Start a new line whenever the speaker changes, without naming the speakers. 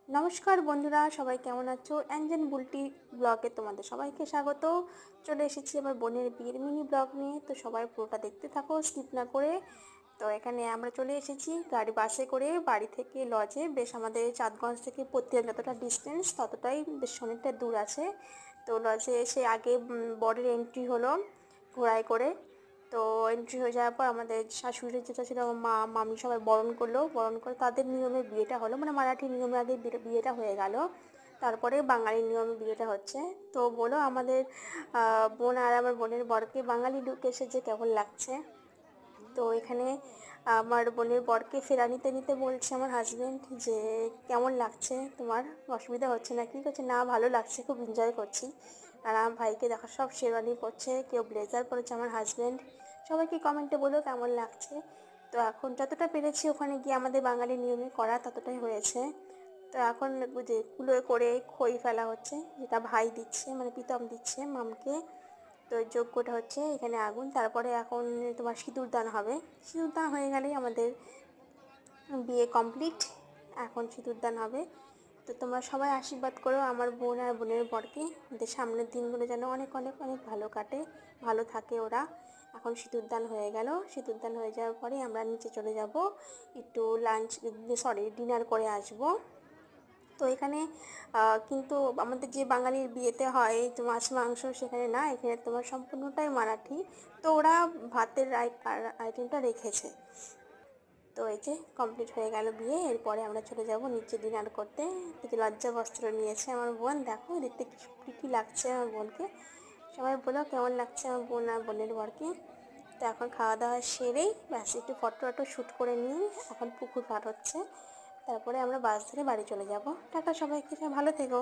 নমস্কার বন্ধুরা, সবাই কেমন আছো? অ্যাঞ্জেল বুলটি ব্লগে তোমাদের সবাইকে স্বাগত। চলে এসেছি আমার বোনের বিয়ের মিনি ব্লগ নিয়ে। তো সবাই পুরোটা দেখতে থাকো স্কিপ না করে। তো এখানে আমরা চলে এসেছি বাসে করে বাড়ি থেকে লজে। বেশ আমাদের চাঁদগঞ্জ থেকে প্রত্যেক যতটা ডিস্টেন্স ততটাই বেশ অনেকটা দূর আছে। তো লজে এসে আগে বরের এন্ট্রি হলো ঘোড়ায় করে। তো এন্ট্রি হয়ে যাওয়ার পর আমাদের শাশুড়ি যেটা ছিল আমার মা মামি সবাই বরণ করলো, বরণ করে তাদের নিয়মে বিয়েটা হলো, মানে মারাঠি নিয়মে আগে বিয়েটা হয়ে গেল, তারপরে বাঙালি নিয়মে বিয়েটা হচ্ছে। তো বলো আমাদের বোন আর আমার বোনের বরকে বাঙালি লুক এসেছে কেমন লাগছে। তো এখানে আমার বোনের বরকে ফেরা নিতে নিতে বলছে আমার হাজব্যান্ড যে কেমন লাগছে তোমার, অসুবিধা হচ্ছে না কি? করছে না ভালো লাগছে, খুব এনজয় করছি। আর আমার ভাইকে দেখো সব শেরওয়ানি পরছে, কেউ ব্লেজার পরেছে আমার হাজব্যান্ড। সবাইকে কমেন্টে বলো কেমন লাগছে। তো এখন যতটা পেরেছি ওখানে গিয়ে আমাদের বাঙালি নিয়মে করা ততটাই হয়েছে। তো এখন যে কুলোয় করে খই ফেলা হচ্ছে, যেটা ভাই দিচ্ছে মানে প্রীতম দিচ্ছে মামকে। তো যজ্ঞটা হচ্ছে এখানে আগুন, তারপরে এখন তোমার সিঁদুর দান হবে। সিঁদুর দান হয়ে গেলেই আমাদের বিয়ে কমপ্লিট। এখন সিঁদুর দান হবে। তো তোমরা সবাই আশীর্বাদ করো আমার বোন আর বোনের বরকে, ওদের সামনের দিনগুলো যেন অনেক অনেক অনেক ভালো কাটে, ভালো থাকে ওরা। এখন সিঁদুর দান হয়ে গেল, সিঁদুর দান হয়ে যাওয়ার পরে আমরা নিচে চলে যাব, একটু ডিনার করে আসবো। তো এখানে কিন্তু আমাদের যে বাঙালির বিয়েতে হয় তো মাছ মাংস, সেখানে না, এখানে তোমার সম্পূর্ণটাই মারাঠি। তো ওরা ভাতের আইটেমটা রেখেছে। তো এই যে কমপ্লিট হয়ে গেল বিয়ে, এরপরে আমরা চলে যাব নিচে ডিনার করতে। তো যে লজ্জা বস্ত্র নিয়েছে আমার বোন, দেখো দেখতে কি লাগছে আমার বোনকে। সবাই বলো কেমন লাগছে আমার বোন আর বোনের বরকে। তো এখন খাওয়া দাওয়া সেরেই ব্যাস একটু ফটো শ্যুট করে নিয়ে এখন পুকুর পার হচ্ছে। তারপরে আমরা বাস ধরে বাড়ি চলে যাব। টাটা সবাইকে, ভালো থেকো।